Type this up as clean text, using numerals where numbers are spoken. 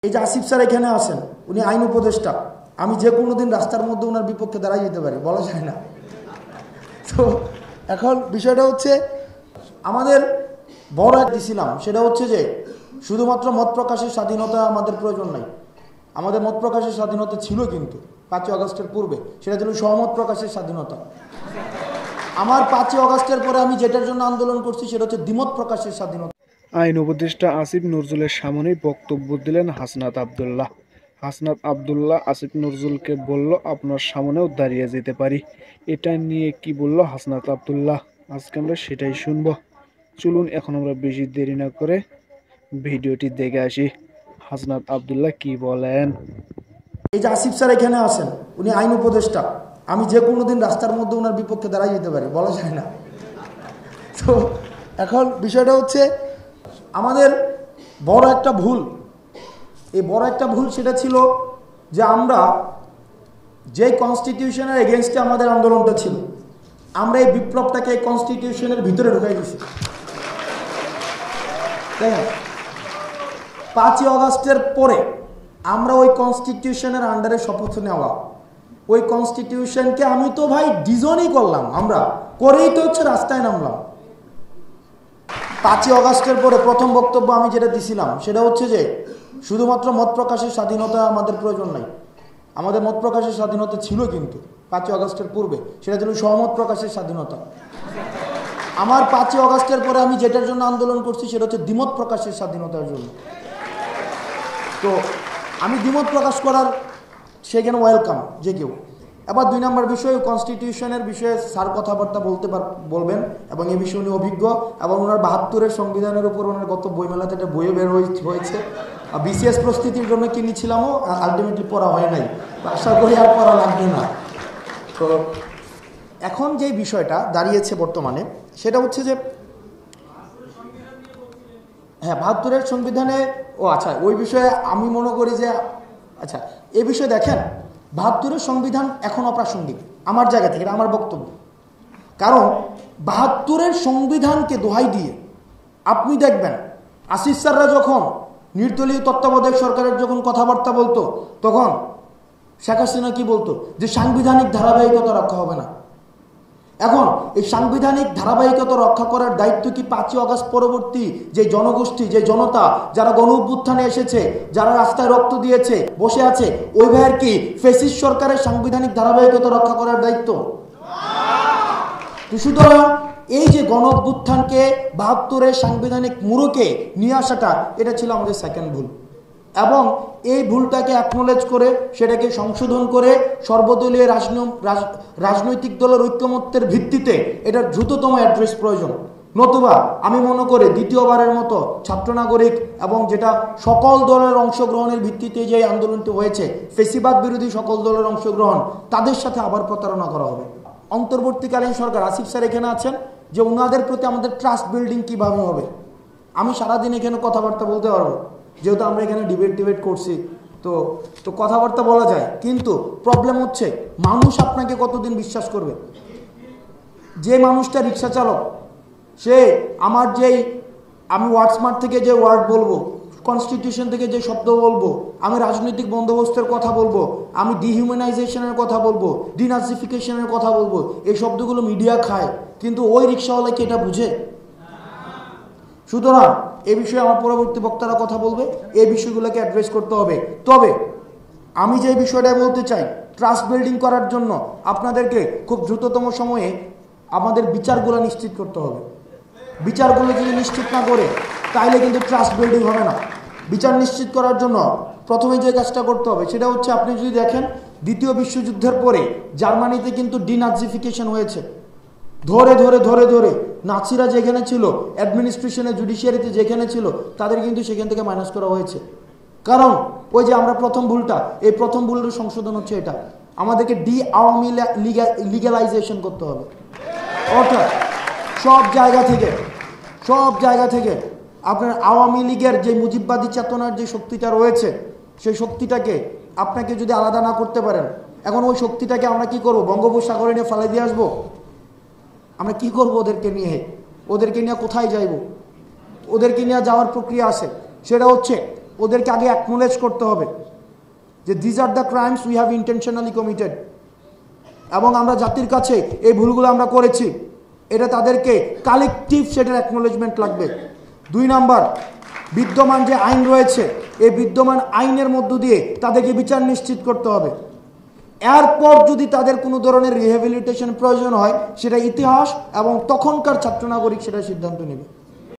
এই যে আসিফ স্যার এখানে আসেন, উনি আইন উপদেষ্টা। আমি যে কোনো দিন রাস্তার মধ্যে ওনার বিপক্ষে দাঁড়াই যেতে পারি, বলা যায় না। তো এখন বিষয়টা হচ্ছে, আমাদের বড় এক দিছিলাম, সেটা হচ্ছে যে শুধুমাত্র মত প্রকাশের স্বাধীনতা আমাদের প্রয়োজন নাই। আমাদের মত প্রকাশের স্বাধীনতা ছিল, কিন্তু 5ই আগস্টের পূর্বে সেটা ছিল সহমত প্রকাশের স্বাধীনতা। আমার 5ই আগস্টের পরে আমি যেটার জন্য আন্দোলন করছি সেটা হচ্ছে দ্বিমত প্রকাশের স্বাধীনতা। আইন উপদেষ্টা আসিফ নজরুলের সামনে বক্তব্য দিলেন হাসনাত আবদুল্লাহ। হাসনাত আবদুল্লাহ আসিফ নজরুলকে বলল, আপনার সামনেও দাঁড়িয়ে যেতে পারি। এটা নিয়ে কি বলল হাসনাত আবদুল্লাহ, আজকে আমরা সেটাই শুনবো। চলুন এখন আমরা বেশি দেরি না করে ভিডিওটি দেখে আসি, হাসনাত আবদুল্লাহ কি বলেন। এই যে আসিফ স্যার এখানে আসেন, উনি আইন উপদেষ্টা। আমি যে কোনো দিন রাস্তার মধ্যে ওনার বিপক্ষে দাঁড়াই যেতে পারি, বলা যায় না। তো এখন বিষয়টা হচ্ছে, আমাদের বড় একটা ভুল, এই বড় একটা ভুল সেটা ছিল যে আমরা যে কনস্টিটিউশনের এগেনস্টে আমাদের আন্দোলনটা ছিল, আমরা এই বিপ্লবটাকে এই কনস্টিটিউশনের ভিতরে ঢুকাই দিয়েছি। দেখেন, 5ই আগস্টের পরে আমরা ওই কনস্টিটিউশনের আন্ডারে শপথ নেওয়া, ওই কনস্টিটিউশনকে আমি তো ভাই ডিজনই করলাম, আমরা করেই তো হচ্ছে রাস্তায় নামলাম। 5ই আগস্টের পরে প্রথম বক্তব্য আমি যেটা দিছিলাম সেটা হচ্ছে যে শুধুমাত্র মত প্রকাশের স্বাধীনতা আমাদের প্রয়োজন নাই। আমাদের মত প্রকাশের স্বাধীনতা ছিল, কিন্তু 5ই আগস্টের পূর্বে সেটা ছিল সহমত প্রকাশের স্বাধীনতা। আমার 5ই আগস্টের পরে আমি যেটার জন্য আন্দোলন করছি সেটা হচ্ছে দ্বিমত প্রকাশের স্বাধীনতার জন্য। তো আমি দ্বিমত প্রকাশ করার সেখানে ওয়েলকাম যে কেউ। এবার 2 নম্বর বিষয়, কনস্টিটিউশনের বিষয়ে স্যার কথাবার্তা বলবেন, এবং এই বিষয়ে উনি অভিজ্ঞ, এবং ওনার 72-এর সংবিধানের উপর ওনার গত বইমেলাতে একটা বইয়ে বের হয়েছে। বিসিএস প্রস্তুতির জন্য কিনেছিলামও, আলটিমেটলি পড়া হয় নাই, আশা করি আর পড়া লাগবে না। তো এখন যে বিষয়টা দাঁড়িয়েছে বর্তমানে সেটা হচ্ছে যে, হ্যাঁ 72-এর সংবিধানে, আচ্ছা ওই বিষয়ে আমি মনে করি যে, আচ্ছা এ বিষয়ে দেখেন, 72-এর সংবিধান এখন অপ্রাসঙ্গিক আমার জায়গা থেকে, আমার বক্তব্য। কারণ 72-এর সংবিধানকে দোহাই দিয়ে আপনি দেখবেন আসিফ স্যাররা যখন নির্দলীয় তত্ত্বাবধায়ক সরকারের যখন কথাবার্তা বলতো, তখন শেখ হাসিনা কি বলতো, যে সাংবিধানিক ধারাবাহিকতা রক্ষা হবে না। এখন এই সাংবিধানিক ধারাবাহিকতা রক্ষা করার দায়িত্ব কি 5ই আগস্ট পরবর্তী যে জনগোষ্ঠী, যে জনতা, যারা গণ অভ্যুত্থানে এসেছে, যারা রাস্তায় রক্ত দিয়েছে, বসে আছে, ওই ভাইয়ের কি ফ্যাসিস্ট সরকারের সাংবিধানিক ধারাবাহিকতা রক্ষা করার দায়িত্ব? তো সুতরাং এই যে গণ অভ্যুত্থানকে 72-এর সাংবিধানিক মোড়কে নিয়ে আসাটা, এটা ছিল আমাদের সেকেন্ড ভুল। এবং এই ভুলটাকে অ্যাকনোলেজ করে সেটাকে সংশোধন করে সর্বদলীয় রাজনৈতিক দলের ঐক্যমত্যের ভিত্তিতে এটার দ্রুততম অ্যাড্রেস প্রয়োজন। নতুবা আমি মনে করি দ্বিতীয়বারের মতো ছাত্র নাগরিক এবং যেটা সকল দলের অংশগ্রহণের ভিত্তিতে যে আন্দোলনটি হয়েছে, ফেসিবাদ বিরোধী সকল দলের অংশগ্রহণ, তাদের সাথে আবার প্রতারণা করা হবে। অন্তর্বর্তীকালীন সরকার, আসিফ স্যার এখানে আছেন, যে ওনাদের প্রতি আমাদের ট্রাস্ট বিল্ডিং কিভাবে হবে। আমি সারাদিন এখানে কথাবার্তা বলতে পারবো, যেহেতু আমরা এখানে ডিবেট করছি, তো কথাবার্তা বলা যায়, কিন্তু প্রবলেম হচ্ছে মানুষ আপনাকে কতদিন বিশ্বাস করবে। যে মানুষটা রিক্সা চালক, সে আমার আমি ওয়ার্ডসমার্ট থেকে যে ওয়ার্ড বলবো, কনস্টিটিউশন থেকে যে শব্দ বলবো, আমি রাজনৈতিক বন্দোবস্তের কথা বলবো, আমি ডিহিউম্যানাইজেশনের কথা বলবো, ডিনাজিফিকেশনের কথা বলবো, এই শব্দগুলো মিডিয়া খায়, কিন্তু ওই রিক্সাওয়ালা কি এটা বুঝে? সুতরাং এই বিষয়ে আমার পরবর্তী বক্তারা কথা বলবে, এই বিষয়গুলোকে অ্যাড্রেস করতে হবে। তবে আমি যে বিষয়টা বলতে চাই, ট্রাস্ট বিল্ডিং করার জন্য আপনাদেরকে খুব দ্রুততম সময়ে আমাদের বিচারগুলো নিশ্চিত করতে হবে। বিচারগুলো যদি নিশ্চিত না করে, তাইলে কিন্তু ট্রাস্ট বিল্ডিং হবে না। বিচার নিশ্চিত করার জন্য প্রথমে যে কাজটা করতে হবে সেটা হচ্ছে, আপনি যদি দেখেন 2য় বিশ্বযুদ্ধের পরে জার্মানিতে কিন্তু ডিনাজিফিকেশন হয়েছে। ধরে ধরে ধরে ধরে নাৎসিরা যেখানে ছিল, অ্যাডমিনিস্ট্রেশনে, জুডিশিয়ারিতে যেখানে ছিল, তাদের কিন্তু সেখান থেকে মাইনাস করা হয়েছে। কারণ ওই যে আমরা প্রথম ভুলের সংশোধন হচ্ছে এটা, আমাদেরকে আওয়ামী লিগ্যালাইজেশন করতে হবে। অর্থাৎ সব জায়গা থেকে আপনার আওয়ামী লীগের যে মুজিববাদী চেতনার যে শক্তিটা রয়েছে, সেই শক্তিটাকে আপনাকে যদি আলাদা না করতে পারেন, এখন ওই শক্তিটাকে আমরা কি করব? বঙ্গোপসাগরে নিয়ে ফেলে দিয়ে আসবো? আমরা কি করব ওদেরকে নিয়ে কোথায় যাইব? ওদেরকে নিয়ে যাওয়ার প্রক্রিয়া আছে, সেটা হচ্ছে ওদেরকে আগে অ্যাকনোলেজ করতে হবে যে this are the crimes we have intentionally committed, এবং আমরা জাতির কাছে এই ভুলগুলো আমরা করেছি, এটা তাদেরকে কালেকটিভ সেটার অ্যাকনোলেজমেন্ট লাগবে। 2 নাম্বার, বিদ্যমান যে আইন রয়েছে এই বিদ্যমান আইনের মধ্য দিয়ে তাদেরকে বিচার নিশ্চিত করতে হবে। এরপর যদি তাদের কোনো ধরনের রিহ্যাবিলিটেশন প্রয়োজন হয় সেটা ইতিহাস এবং তখনকার ছাত্র নাগরিক সেটা সিদ্ধান্ত নেবে।